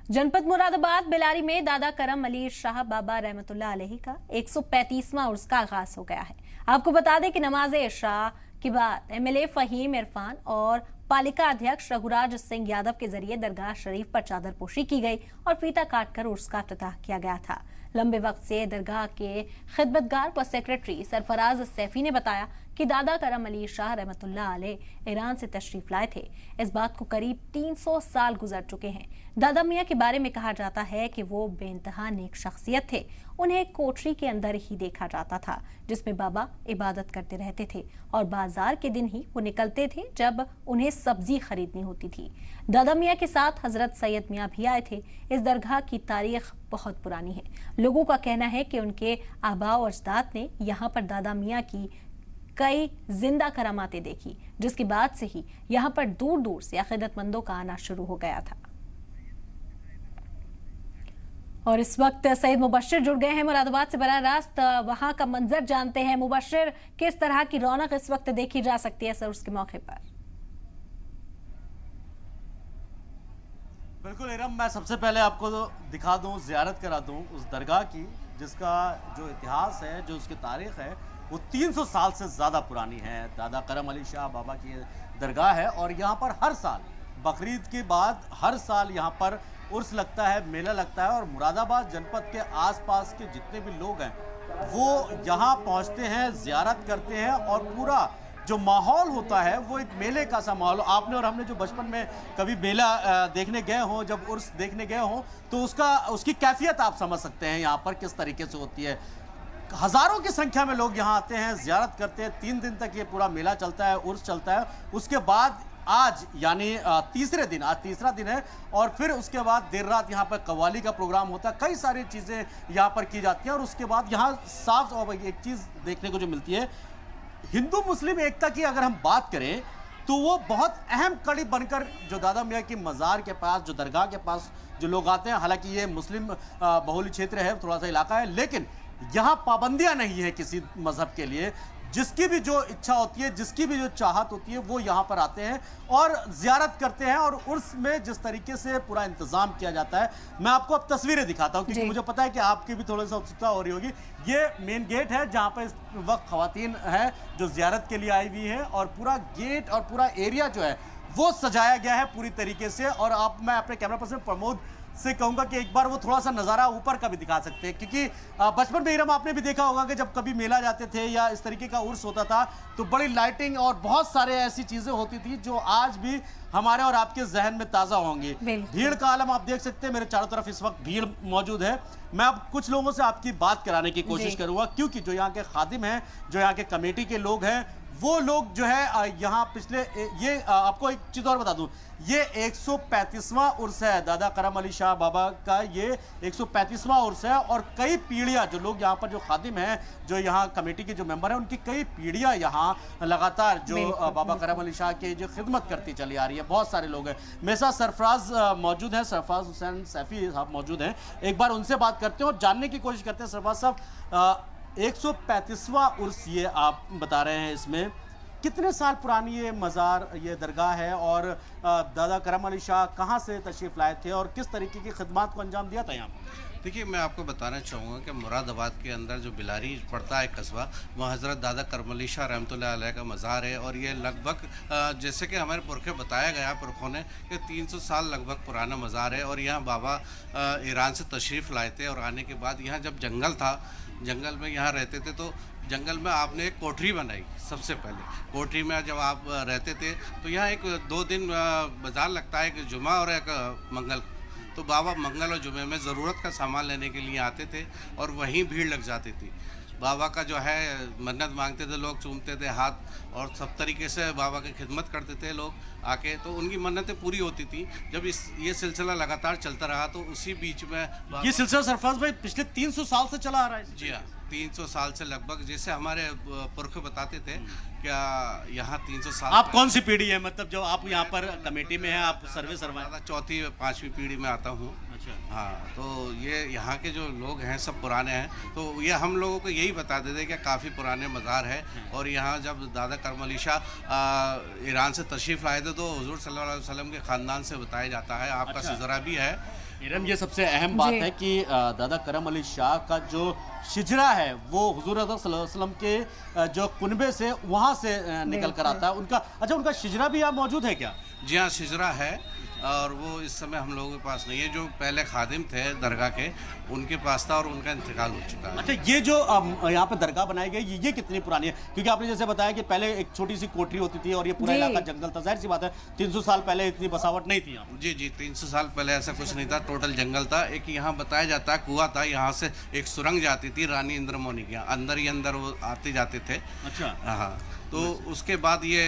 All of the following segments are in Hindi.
जनपद मुरादाबाद बेलारी में दादा करम अली शाह बाबा रहमतुल्लाह अलैहि का 135वां उर्स का आगाज हो गया है। आपको बता दें कि नमाज इशा के बाद एमएलए फहीम इरफान और पालिका अध्यक्ष रघुराज सिंह यादव के जरिए दरगाह शरीफ पर चादर पोशी की गई और फीता काटकर उर्स का इफ्तिताह किया गया था। लंबे वक्त से दरगाह के खिदमतगार व सेक्रेटरी सरफराज सैफी ने बताया कि दादा करम अली शाह रहमतुल्लाह अलैह ईरान से तशरीफ लाए थे। इस बात को करीब 300 साल गुजर चुके हैं। दादा मियां के बारे में कहा जाता है कि वो बेइंतहा नेक शख्सियत थे। उन्हें कोठरी के अंदर ही देखा जाता था जिसमें बाबा इबादत करते रहते थे और बाजार के दिन ही वो निकलते थे जब उन्हें सब्जी खरीदनी होती थी। दादा मियां के साथ हजरत सैयद मियां भी आए थे। इस दरगाह की तारीख बहुत पुरानी है। लोगों का कहना है कि उनके आबा और अजदाद ने यहाँ पर दादा मियां की कई जिंदा करामातें देखी, जिसके बाद से ही यहाँ पर दूर दूर से अकीदतमंदों का आना शुरू हो गया था। और इस वक्त सईद मुबश्शिर जुड़ गए हैं मुरादाबाद से बराह रास्त। वहां का मंजर जानते हैं। मुबश्शिर, किस तरह की रौनक इस वक्त देखी जा सकती है सर उसके मौके पर? बिल्कुल इरम, मैं सबसे पहले आपको दिखा दूं, जियारत करा दूं उस दरगाह की जिसका जो इतिहास है, जो उसकी तारीख है वो 300 साल से ज़्यादा पुरानी है। दादा करम अली शाह बाबा की दरगाह है और यहाँ पर हर साल बकरीद के बाद हर साल यहाँ पर उर्स लगता है, मेला लगता है और मुरादाबाद जनपद के आसपास के जितने भी लोग हैं वो यहाँ पहुँचते हैं, ज़ियारत करते हैं और पूरा जो माहौल होता है वो एक मेले का सा माहौल। आपने और हमने जो बचपन में कभी मेला देखने गए हों, जब उर्स देखने गए हों, तो उसकी कैफियत आप समझ सकते हैं यहाँ पर किस तरीके से होती है। हज़ारों की संख्या में लोग यहाँ आते हैं, ज़ियारत करते हैं। 3 दिन तक ये पूरा मेला चलता है, उर्स चलता है। उसके बाद आज यानी तीसरे दिन, आज तीसरा दिन है और फिर उसके बाद देर रात यहाँ पर कव्वाली का प्रोग्राम होता है। कई सारी चीज़ें यहाँ पर की जाती हैं और उसके बाद यहाँ साफ और एक चीज़ देखने को जो मिलती है, हिंदू मुस्लिम एकता की अगर हम बात करें तो वो बहुत अहम कड़ी बनकर जो दादा मियां की मज़ार के पास, जो दरगाह के पास जो लोग आते हैं, हालांकि ये मुस्लिम बहुल क्षेत्र है, थोड़ा सा इलाका है, लेकिन यहाँ पाबंदियां नहीं है किसी मजहब के लिए। जिसकी भी जो इच्छा होती है, जिसकी भी जो चाहत होती है, वो यहाँ पर आते हैं और ज़ियारत करते हैं। और उर्स में जिस तरीके से पूरा इंतज़ाम किया जाता है, मैं आपको अब तस्वीरें दिखाता हूँ क्योंकि मुझे पता है कि आपकी भी थोड़ा सा उत्सुकता हो रही होगी। ये मेन गेट है जहाँ पर इस वक्त ख़वातीन है जो ज़ियारत के लिए आई हुई है और पूरा गेट और पूरा एरिया जो है वो सजाया गया है पूरी तरीके से। और मैं अपने कैमरा पर्सन प्रमोद से कहूंगा कि एक बार वो थोड़ा सा नज़ारा ऊपर का भी दिखा सकते हैं क्योंकि बचपन में इरम आपने भी देखा होगा कि जब कभी मेला जाते थे या इस तरीके का उर्स होता था तो बड़ी लाइटिंग और बहुत सारे ऐसी चीज़ें होती थी जो आज भी हमारे और आपके जहन में ताज़ा होंगी। भीड़ का आलम आप देख सकते हैं, मेरे चारों तरफ इस वक्त भीड़ मौजूद है। मैं अब कुछ लोगों से आपकी बात कराने की कोशिश करूंगा क्योंकि जो यहाँ के खादिम हैं, जो यहाँ के कमेटी के लोग हैं, वो लोग जो है यहाँ पिछले ये आपको एक चीज़ और बता दूं, ये 135वां उर्स है दादा करम अली शाह बाबा का। ये 135वां उर्स है और कई पीढ़ियाँ जो लोग यहाँ पर जो खादिम हैं, जो यहाँ कमेटी के जो मेंबर हैं, उनकी कई पीढ़ियाँ यहाँ लगातार जो बाबा करम अली शाह की जो खिदमत करती चली आ रही है। बहुत सारे लोग हैं। मेरे साथ सरफराज मौजूद हैं, सरफराज हुसैन सैफी साहब मौजूद हैं। एक बार उनसे बात करते हैं और जानने की कोशिश करते हैं। सरफराज साहब, 135वां उर्स ये आप बता रहे हैं, इसमें कितने साल पुरानी ये मज़ार, ये दरगाह है और दादा करम अली शाह कहाँ से तशरीफ़ लाए थे और किस तरीके की खिदमत को अंजाम दिया था यहाँ? देखिए, मैं आपको बताना चाहूँगा कि मुरादाबाद के अंदर जो बिलारी पड़ता है कस्बा, वहाँ हज़रत दादा करम अली शाह रहमतुल्लाह अलैह का मज़ार है और ये लगभग जैसे कि हमारे पुरखे बताया गया पुरखों ने कि 300 साल लगभग पुराना मज़ार है। और यहाँ बाबा ईरान से तशरीफ़ लाए थे और आने के बाद यहाँ जब जंगल था, जंगल में यहाँ रहते थे तो जंगल में आपने एक कोठरी बनाई। सबसे पहले कोठरी में जब आप रहते थे तो यहाँ एक 2 दिन बाज़ार लगता है, एक जुमा और एक मंगल। तो बाबा मंगल और जुमे में ज़रूरत का सामान लेने के लिए आते थे और वहीं भीड़ लग जाती थी। बाबा का जो है मन्नत मांगते थे लोग, चूमते थे हाथ और सब तरीके से बाबा की खिदमत करते थे लोग आके, तो उनकी मन्नतें पूरी होती थी। जब ये सिलसिला लगातार चलता रहा तो उसी बीच में ये सिलसिला सरफराज भाई पिछले 300 साल से चला आ रहा है। जी हाँ, 300 साल से लगभग, जैसे हमारे पुरख बताते थे क्या यहाँ 300 साल। आप कौन सी पीढ़ी है, मतलब जो आप यहाँ पर कमेटी में हैं, आप सर्वे सरवा? चौथी 5वीं पीढ़ी में आता हूँ। अच्छा। हाँ, तो ये यहाँ के जो लोग हैं सब पुराने हैं, तो ये हम लोगों को यही बताते थे कि काफ़ी पुराने मज़ार है। और यहाँ जब दादा करम अली शाह ईरान से तशरीफ़ लाए थे तो हुज़ूर सल्लल्लाहु अलैहि वसल्लम के ख़ानदान से बताया जाता है, आपका सिलसिला भी है इरम, ये सबसे अहम बात जी। है कि दादा करम अली शाह का जो शिजरा है वो हुजूर अकरम सल्लल्लाहु अलैहि वसल्लम के जो कुनबे से वहाँ से निकल कर आता है। उनका शिजरा भी यहाँ मौजूद है क्या? जी हाँ, शिजरा है और वो इस समय हम लोगों के पास नहीं है। जो पहले खादिम थे दरगाह के, उनके पास था और उनका इंतकाल हो चुका है। अच्छा, ये जो यहाँ पे दरगाह बनाई गई ये कितनी पुरानी है? क्योंकि आपने जैसे बताया कि पहले एक छोटी सी कोठरी होती थी और ये पूरा जी। इलाका जंगल था। जाहिर सी बात है 300 साल पहले इतनी बसावट नहीं थी यहाँ पे। जी जी, 300 साल पहले ऐसा कुछ नहीं था, टोटल जंगल था। एक यहाँ बताया जाता है कुआं था, यहाँ से एक सुरंग जाती थी रानी इंद्रमोनी के यहाँ, अंदर ही अंदर वो आते जाते थे। अच्छा, हाँ, तो उसके बाद ये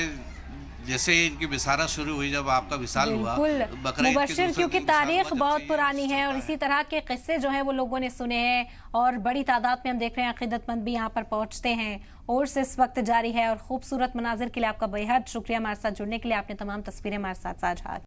जैसे ही इनकी विसारा शुरू हुई, जब आपका विसाल हुआ बिल्कुल बकरीद के मुबश्शिर, दूसरे क्योंकि दिन विसाल तारीख हुआ, जब बहुत से ये पुरानी है और चलता इसी तरह के किस्से जो हैं वो लोगों ने सुने हैं और बड़ी तादाद में हम देख रहे हैं अकीदतमंद भी यहाँ पर पहुंचते हैं। उर्स इस वक्त जारी है और खूबसूरत मनाजिर के लिए आपका बेहद शुक्रिया हमारे साथ जुड़ने के लिए। आपने तमाम तस्वीरें हमारे साथ साझा